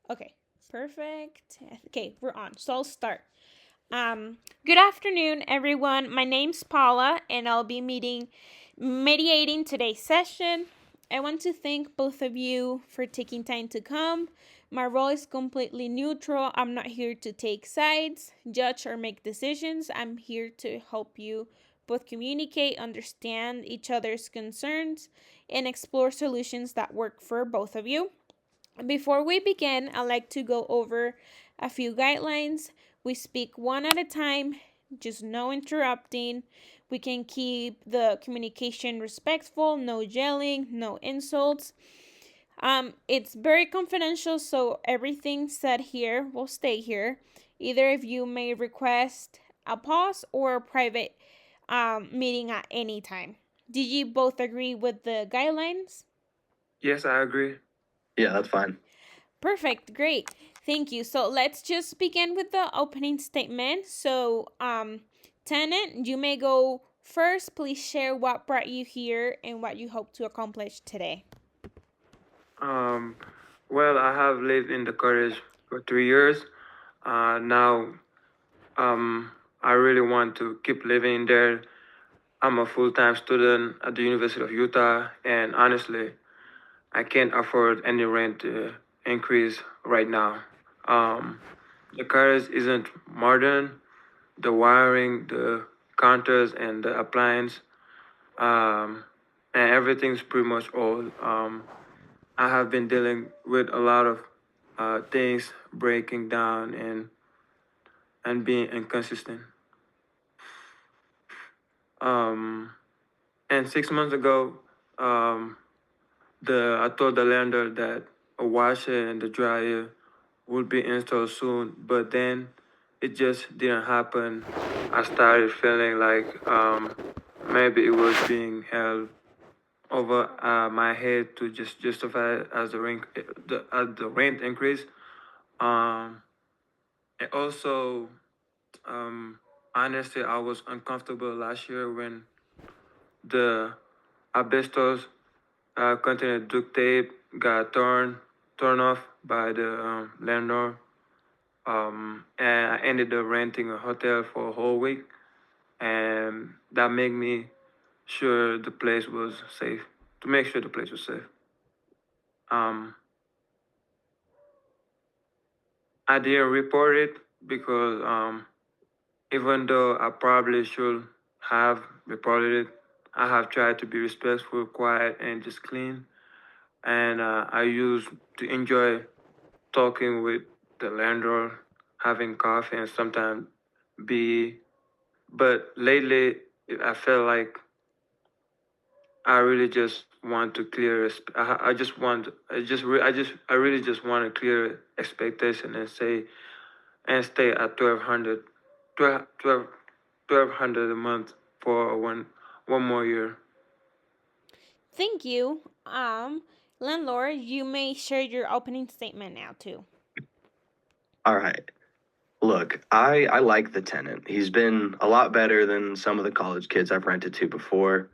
Okay, perfect. Okay, we're on. So I'll start. Good afternoon, everyone. My name's Paula, and I'll be mediating today's session. I want to thank both of you for taking time to come. My role is completely neutral. I'm not here to take sides, judge, or make decisions. I'm here to help you both communicate, understand each other's concerns, and explore solutions that work for both of you. Before we begin, I'd like to go over a few guidelines. We speak one at a time, just no interrupting. We can keep the communication respectful, no yelling, no insults. It's very confidential, so everything said here will stay here. Either of you may request a pause or a private meeting at any time. Did you both agree with the guidelines? Yes, I agree. Yeah, that's fine. Perfect. Great. Thank you. So let's just begin with the opening statement. So, Tenant, you may go first. Please share what brought you here and what you hope to accomplish today. Um, well, I have lived in the cottage for 3 years. Now, I really want to keep living there. I'm a full-time student at the University of Utah, and honestly, I can't afford any rent increase right now. Um, the cottage isn't modern. The wiring, the counters, and the appliance, um, and everything's pretty much old. I have been dealing with a lot of things breaking down and being inconsistent. Um, and 6 months ago, um, the I told the landlord that a washer and the dryer would be installed soon, but then it just didn't happen. I started feeling like maybe it was being held over my head to just justify it as the rent increase. Um, and also, um, honestly, I was uncomfortable last year when the asbestos container duct tape got torn off by the landlord. And I ended up renting a hotel for a whole week, and that made me sure the place was safe. To make sure the place was safe. Um, I didn't report it because even though I probably should have reported it, I have tried to be respectful, quiet, and just clean. And I used to enjoy talking with the landlord, having coffee, and sometimes be. But lately, I felt like I really just want to clear. I just want. I really just want to clear expectation and say and stay at 1200, 1200 a month for one more year. Thank you. Landlord, you may share your opening statement now too. All right. Look, I like the tenant. He's been a lot better than some of the college kids I've rented to before,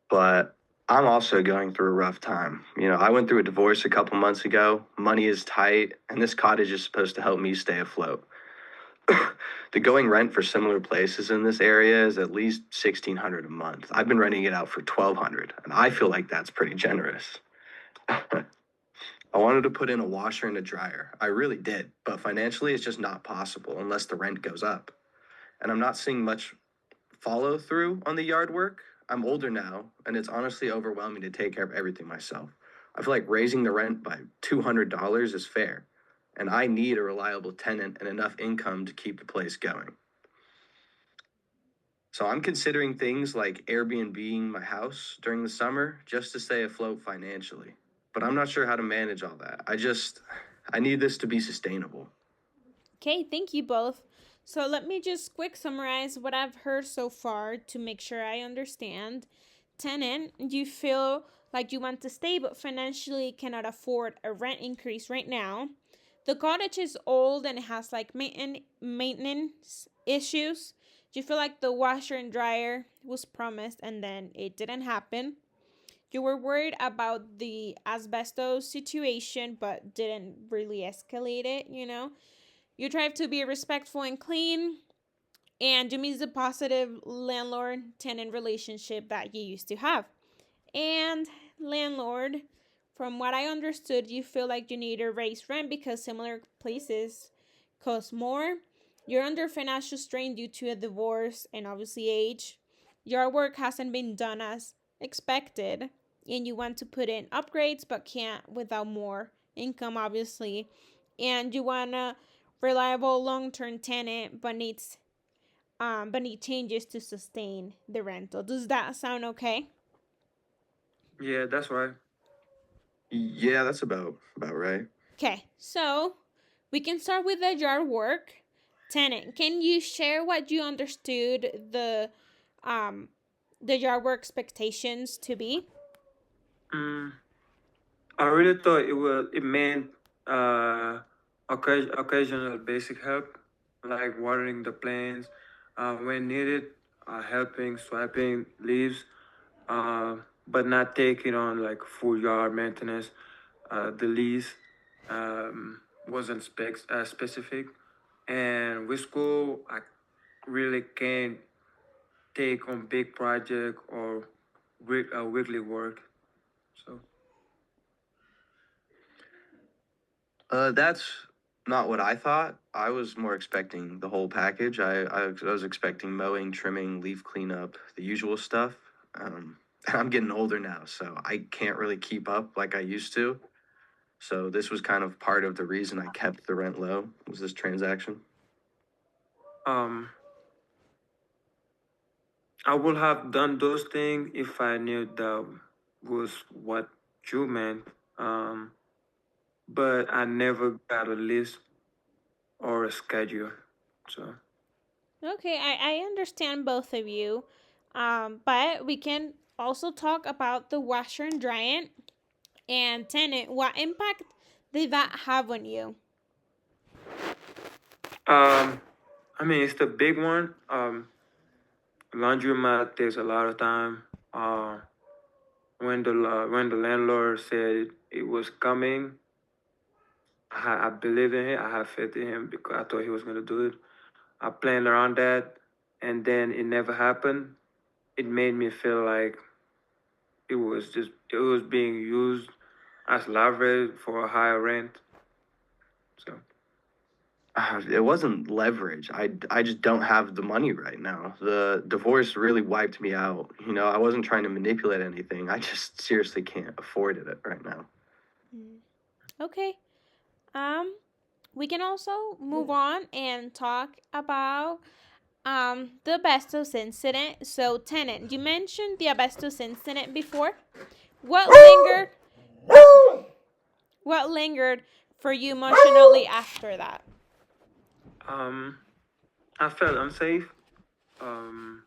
but I'm also going through a rough time. I went through a divorce a couple months ago. Money is tight, and this cottage is supposed to help me stay afloat. The going rent for similar places in this area is at least 1,600 a month. I've been renting it out for 1,200, and I feel like that's pretty generous. I wanted to put in a washer and a dryer. I really did, but financially it's just not possible unless the rent goes up. And I'm not seeing much follow through on the yard work. I'm older now, and it's honestly overwhelming to take care of everything myself. I feel like raising the rent by $200 is fair, and I need a reliable tenant and enough income to keep the place going. So I'm considering things like Airbnbing my house during the summer just to stay afloat financially. But I'm not sure how to manage all that. I need this to be sustainable. Okay, thank you both. So let me just quick summarize what I've heard so far to make sure I understand. Tenant, you feel like you want to stay but financially cannot afford a rent increase right now. The cottage is old and it has like maintenance issues. You feel like the washer and dryer was promised and then it didn't happen. You were worried about the asbestos situation, but didn't really escalate it, you know? You try to be respectful and clean, and you miss the positive landlord tenant relationship that you used to have. And landlord, from what I understood, you feel like you need to raise rent because similar places cost more. You're under financial strain due to a divorce and obviously age. Your work hasn't been done as expected, and you want to put in upgrades but can't without more income, obviously. And you want a reliable long-term tenant but need changes to sustain the rental. Does that sound okay? Yeah, that's right. Yeah, that's about right. Okay, so we can start with the yard work. Tenant, can you share what you understood um the yard work expectations to be? Mm, I really thought it meant occasional basic help, like watering the plants when needed, helping swiping leaves, but not taking on like full yard maintenance. The lease wasn't specific, and with school, I really can't take on big project or weekly work. So. That's not what I thought. I was more expecting the whole package. I was expecting mowing, trimming, leaf cleanup, the usual stuff. And I'm getting older now, so I can't really keep up like I used to. So this was kind of part of the reason I kept the rent low was this transaction. Um, I would have done those things if I knew that was what you meant. Um, but I never got a list or a schedule. So, Okay, I understand both of you. But we can also talk about the washer and dryer and tenant. What impact did that have on you? um, I mean, it's the big one. Laundromat takes a lot of time. Uh, when the landlord said it was coming, I believed in it. I had faith in him because I thought he was gonna do it. I planned around that, and then it never happened. It made me feel like it was being used as leverage for a higher rent. So It wasn't leverage. I just don't have the money right now. The divorce really wiped me out. You know, I wasn't trying to manipulate anything. I just seriously can't afford it right now. Mm. Okay. Um, we can also move on and talk about the asbestos incident. So, tenant, you mentioned the asbestos incident before. What lingered? What lingered for you emotionally after that? um, I felt unsafe. Um,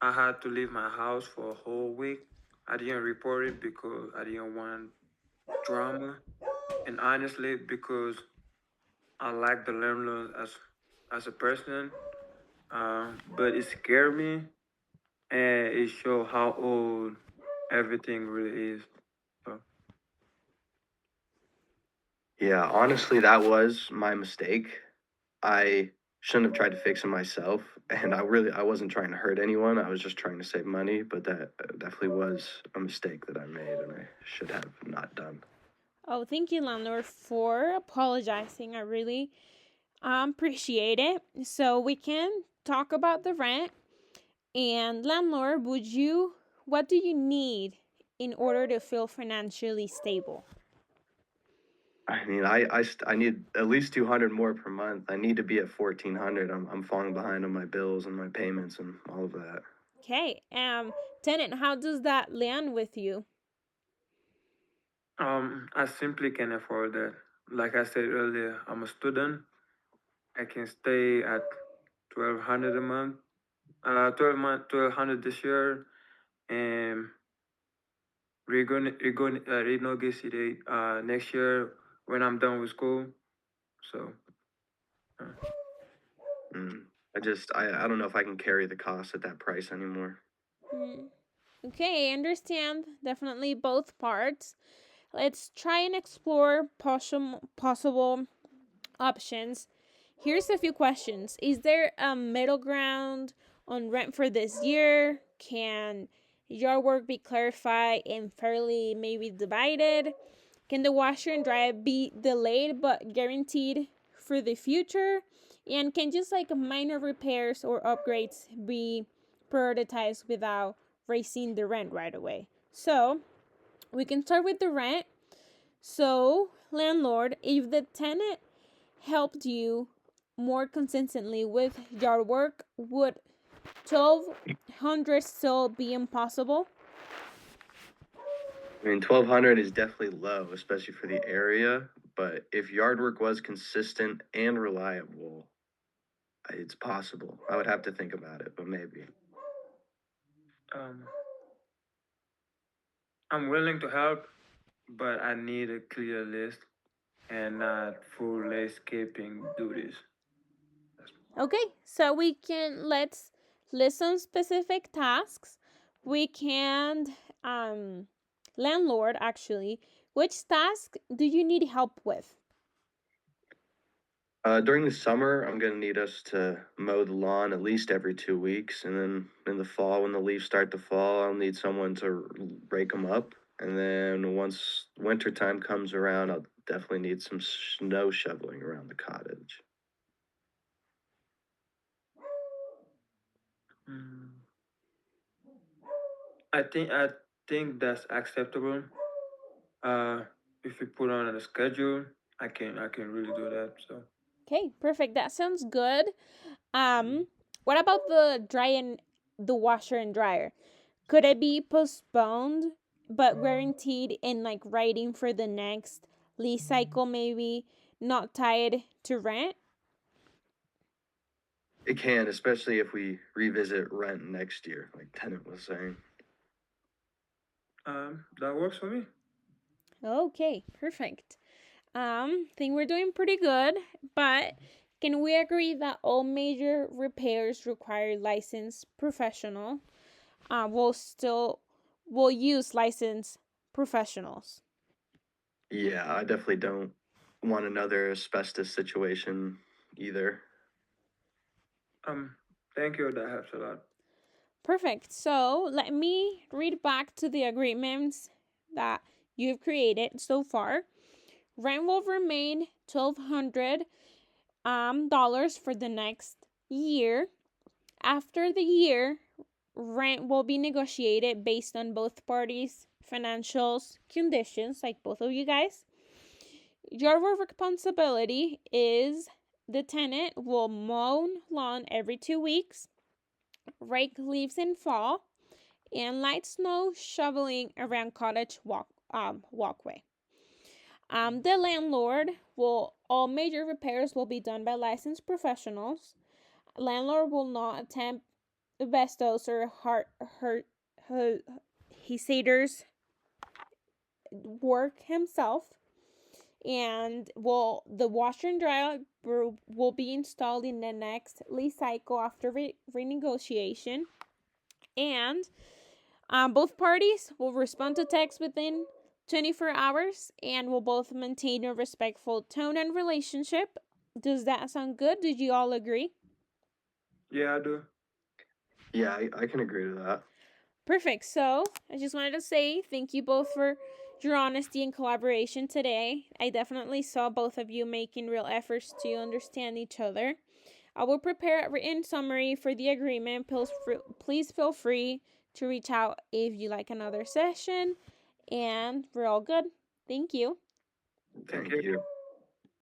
I had to leave my house for a whole week. I didn't report it because I didn't want drama, and honestly, because I like the landlord as a person. But it scared me, and it showed how old everything really is. So, Yeah, honestly, that was my mistake. I shouldn't have tried to fix it myself, and I wasn't trying to hurt anyone. I was just trying to save money, but that definitely was a mistake that I made, and I should have not done. Oh, thank you, landlord, for apologizing. I really appreciate it. So we can talk about the rent. And landlord, what do you need in order to feel financially stable? I mean, I need at least 200 more per month. I need to be at 1400. I'm falling behind on my bills and my payments and all of that. Okay. Tenant, how does that land with you? I simply can't afford that. Like I said earlier, I'm a student. I can stay at 1,200 a month. 1,200 this year, and we're going to renegotiate next year when I'm done with school. So, uh, Mm. I don't know if I can carry the cost at that price anymore. Hmm. Okay, I understand definitely both parts. Let's try and explore possible options. Here's a few questions. Is there a middle ground on rent for this year? Can your work be clarified and fairly maybe divided? Can the washer and dryer be delayed but guaranteed for the future? And can just like minor repairs or upgrades be prioritized without raising the rent right away? So we can start with the rent. So, landlord, if the tenant helped you more consistently with yard work, would 1,200 still be impossible? I mean, 1,200 is definitely low, especially for the area. But if yard work was consistent and reliable, it's possible. I would have to think about it, but maybe. Um, I'm willing to help, but I need a clear list and not full landscaping duties. Okay, so let's list some specific tasks. We can, um, landlord, actually, which task do you need help with? During the summer, I'm gonna need us to mow the lawn at least every 2 weeks, and then in the fall, when the leaves start to fall, I'll need someone to rake them up. And then once winter time comes around, I'll definitely need some snow shoveling around the cottage. Mm, I think that's acceptable. Uh, if you put on a schedule, I can really do that. So Okay, perfect. That sounds good. What about the washer and dryer? Could it be postponed but guaranteed in like writing for the next lease cycle, maybe not tied to rent? It can, especially if we revisit rent next year, like Tenant was saying. that works for me. Okay, perfect. Think we're doing pretty good, but can we agree that all major repairs require licensed professional? We'll use licensed professionals. Yeah, I definitely don't want another asbestos situation either. Um, Thank you. That helps a lot. Perfect. So let me read back to the agreements that you've created so far. Rent will remain $1,200 for the next year. After the year, rent will be negotiated based on both parties' financials conditions, like both of you guys. Your responsibility is the tenant will mow lawn every 2 weeks, rake leaves in fall, and light snow shoveling around cottage walkway. The landlord will all major repairs will be done by licensed professionals. Landlord will not attempt asbestos or hazardous work himself. And the washer and dryer will be installed in the next lease cycle after renegotiation. And both parties will respond to text within 24 hours and will both maintain a respectful tone and relationship. Does that sound good? Did you all agree? Yeah, I do. Yeah, I can agree to that. Perfect. So I just wanted to say thank you both for your honesty and collaboration today. I definitely saw both of you making real efforts to understand each other. I will prepare a written summary for the agreement. Please feel free to reach out if you like another session. And we're all good. Thank you. Thank you. you.